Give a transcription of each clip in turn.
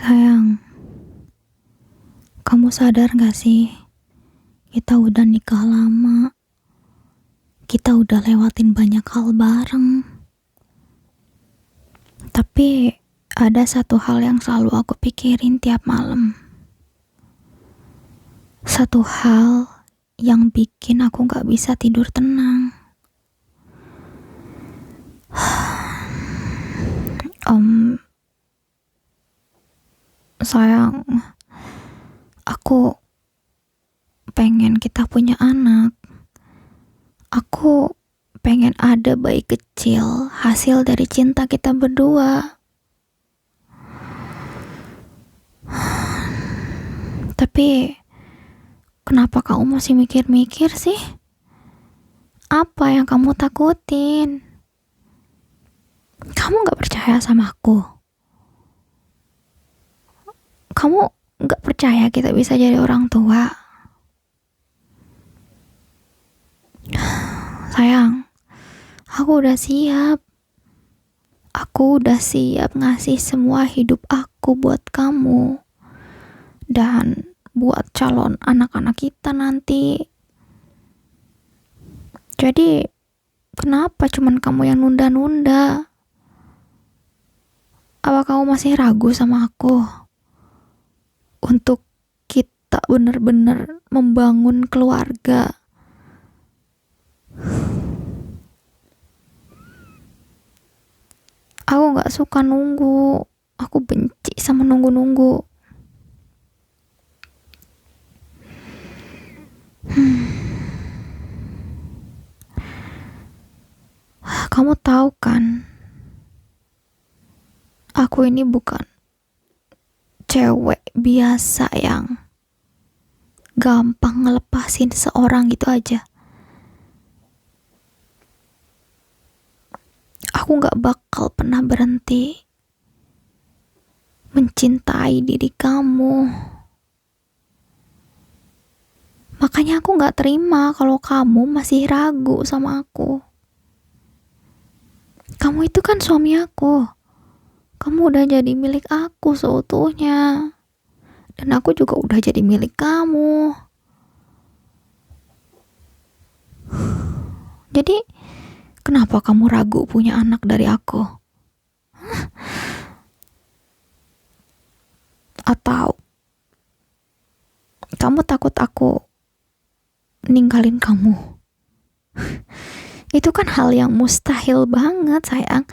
Sayang, kamu sadar gak sih? Kita udah nikah lama. Kita udah lewatin banyak hal bareng. Tapi ada satu hal yang selalu aku pikirin tiap malam. Satu hal yang bikin aku gak bisa tidur tenang. Sayang, aku pengen kita punya anak. Aku pengen ada bayi kecil hasil dari cinta kita berdua. Tapi kenapa kamu masih mikir-mikir sih? Apa yang kamu takutin? Kamu gak percaya sama aku? Kamu gak percaya kita bisa jadi orang tua? Sayang, aku udah siap. Aku udah siap ngasih semua hidup aku buat kamu. Dan buat calon anak-anak kita nanti. Jadi, kenapa cuman kamu yang nunda-nunda? Apa kamu masih ragu sama aku? Untuk kita bener-bener membangun keluarga. Aku gak suka nunggu. Aku benci sama nunggu-nunggu. Kamu tahu kan, aku ini bukan cewek biasa yang gampang ngelepasin seorang gitu aja. Aku gak bakal pernah berhenti mencintai diri kamu. Makanya aku gak terima kalau kamu masih ragu sama aku. Kamu itu kan suami aku. Kamu udah jadi milik aku seutuhnya. Dan aku juga udah jadi milik kamu. Jadi, kenapa kamu ragu punya anak dari aku? Atau kamu takut aku ninggalin kamu? Itu kan hal yang mustahil banget, sayang.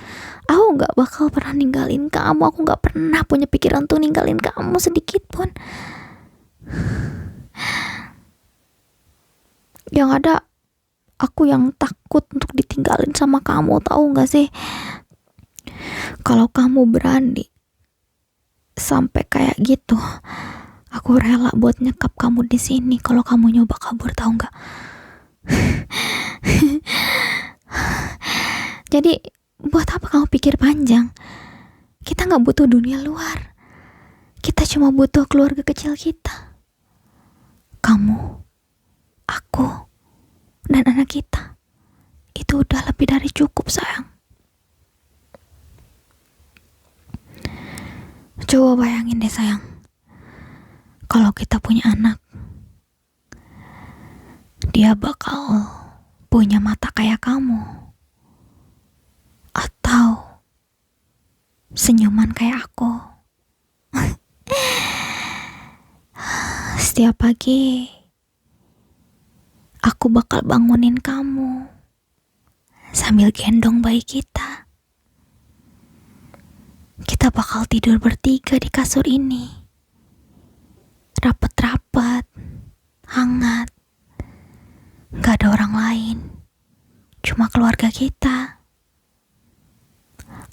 Aku gak bakal pernah ninggalin kamu. Aku gak pernah punya pikiran untuk ninggalin kamu sedikit pun. Yang ada aku yang takut untuk ditinggalin sama kamu. Tahu gak sih? Kalau kamu berani sampai kayak gitu, aku rela buat nyekap kamu di sini. Kalau kamu nyoba kabur, tahu gak? Jadi buat apa kamu pikir panjang? Kita gak butuh dunia luar. Kita cuma butuh keluarga kecil kita. Kamu, aku, dan anak kita. Itu udah lebih dari cukup, sayang. Coba bayangin deh, sayang. Kalau kita punya anak, dia bakal punya mata kayak kamu. Atau senyuman kayak aku. Setiap pagi aku bakal bangunin kamu sambil gendong bayi kita. Kita bakal tidur bertiga di kasur ini. Rapet-rapet, hangat. Gak ada orang lain, cuma keluarga kita.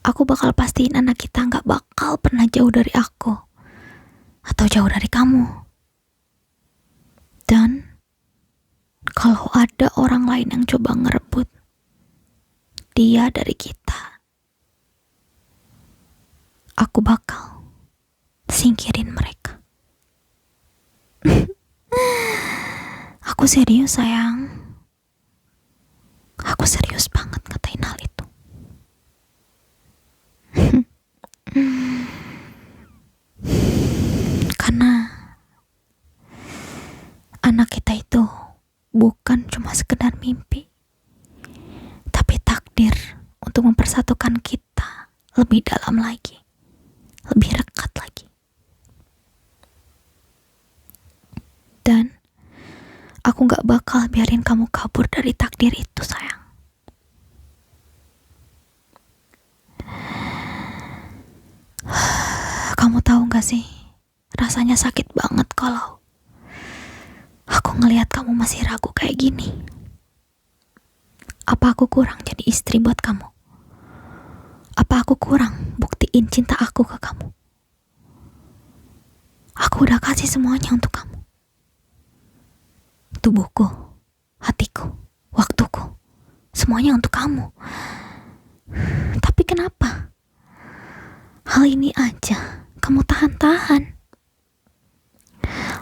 Aku bakal pastiin anak kita gak bakal pernah jauh dari aku atau jauh dari kamu. Dan kalau ada orang lain yang coba ngerebut dia dari kita, aku bakal singkirin mereka. Aku serius, sayang. Aku serius banget ngatain hal itu. anak kita itu bukan cuma sekedar mimpi, tapi takdir untuk mempersatukan kita lebih dalam lagi, lebih dekat lagi. Dan aku gak bakal biarin kamu kabur dari takdir itu, sayang. Kamu tahu gak sih, rasanya sakit banget kalau aku ngelihat kamu masih ragu kayak gini. Apa aku kurang jadi istri buat kamu? Apa aku kurang buktiin cinta aku ke kamu? Aku udah kasih semuanya untuk kamu. Tubuhku, hatiku, waktuku, semuanya untuk kamu. Tapi kenapa? Hal ini aja kamu tahan-tahan.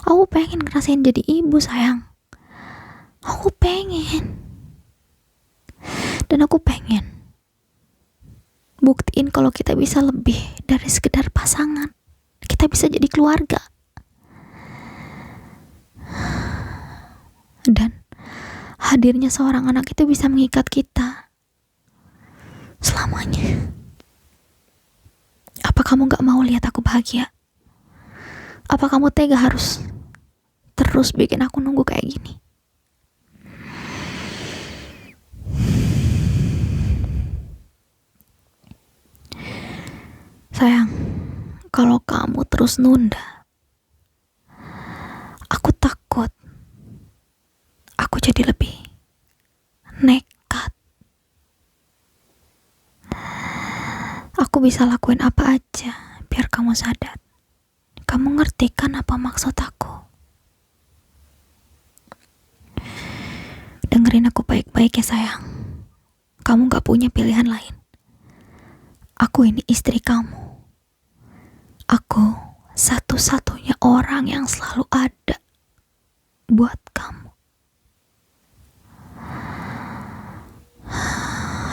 Aku pengen ngerasain jadi ibu, sayang. Aku pengen. Dan aku pengen buktiin kalau kita bisa lebih dari sekedar pasangan. Kita bisa jadi keluarga. Dan hadirnya seorang anak itu bisa mengikat kita selamanya. Apa kamu gak mau lihat aku bahagia? Apa kamu tega harus terus bikin aku nunggu kayak gini? Sayang, kalau kamu terus nunda, aku takut aku jadi lebih nekat. Aku bisa lakuin apa aja biar kamu sadar. Kamu ngerti kan apa maksud aku? Dengerin aku baik-baik ya, sayang. Kamu gak punya pilihan lain. Aku ini istri kamu. Aku satu-satunya orang yang selalu ada buat kamu.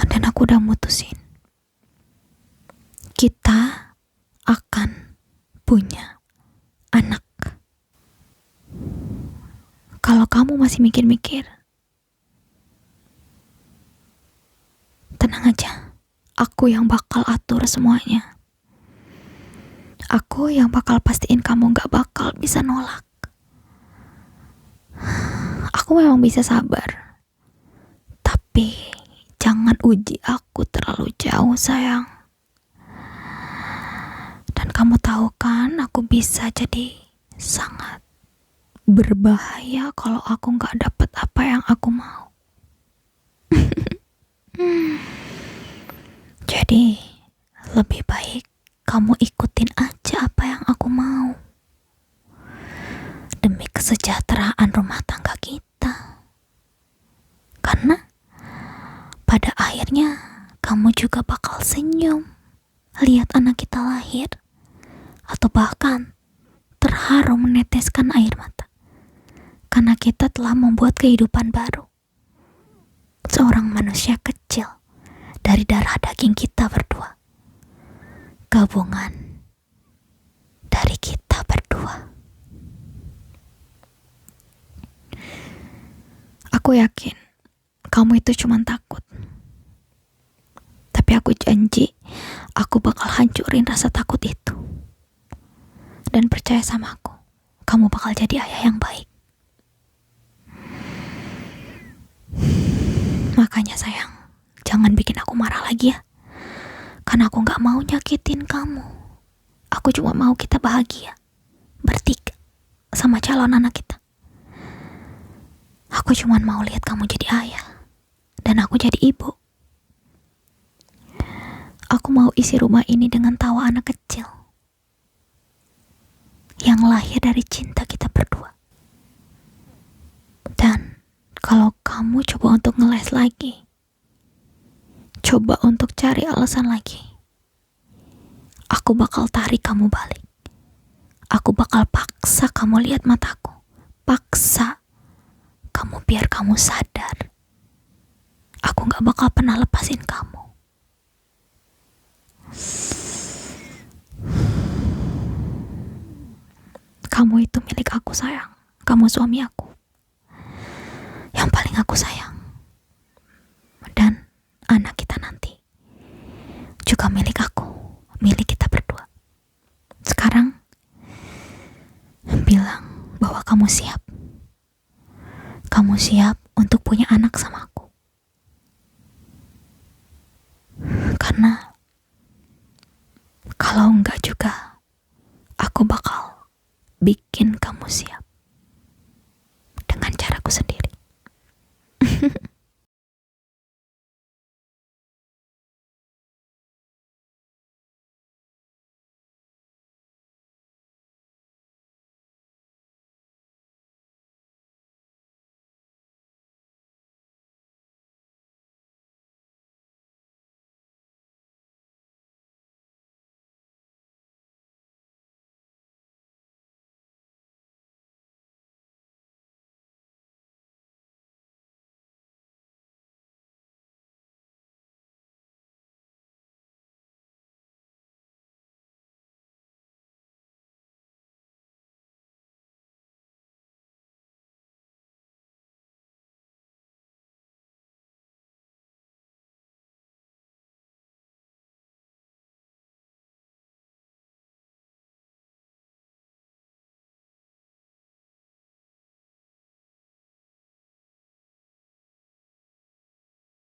Dan aku udah mutusin, kita akan punya anak. Kalau kamu masih mikir-mikir, tenang aja. Aku yang bakal atur semuanya. Aku yang bakal pastiin kamu gak bakal bisa nolak. Aku memang bisa sabar, tapi jangan uji aku terlalu jauh, sayang. Dan kamu tahu kan, aku bisa jadi sangat berbahaya kalau aku gak dapet apa yang aku mau. Jadi lebih baik kamu ikutin aja apa yang aku mau, demi kesejahteraan rumah tangga kita. Karena pada akhirnya kamu juga bakal senyum lihat anak kita lahir, atau bahkan terharu meneteskan air mata, karena kita telah membuat kehidupan baru. Seorang manusia kecil dari darah daging kita berdua. Gabungan dari kita berdua. Aku yakin kamu itu cuma takut. Tapi aku janji, aku bakal hancurin rasa takut itu. Dan percaya sama aku, kamu bakal jadi ayah yang baik. Makanya sayang, jangan bikin aku marah lagi ya. Karena aku gak mau nyakitin kamu. Aku cuma mau kita bahagia bertiga sama calon anak kita. Aku cuma mau lihat kamu jadi ayah dan aku jadi ibu. Aku mau isi rumah ini dengan tawa anak kecil yang lahir dari cinta kita berdua. Dan kalau kamu coba untuk ngeles lagi, coba untuk cari alasan lagi, aku bakal tarik kamu balik. Aku bakal paksa kamu lihat mataku. Paksa kamu biar kamu sadar. Aku gak bakal pernah lepasin kamu. Kamu itu milik aku, sayang. Kamu suami aku. aku sayang. Dan anak kita nanti juga milik aku, milik kita berdua. Sekarang bilang bahwa kamu siap. Kamu siap untuk punya anak sama aku. Karena kalau enggak juga, aku bakal bikin kamu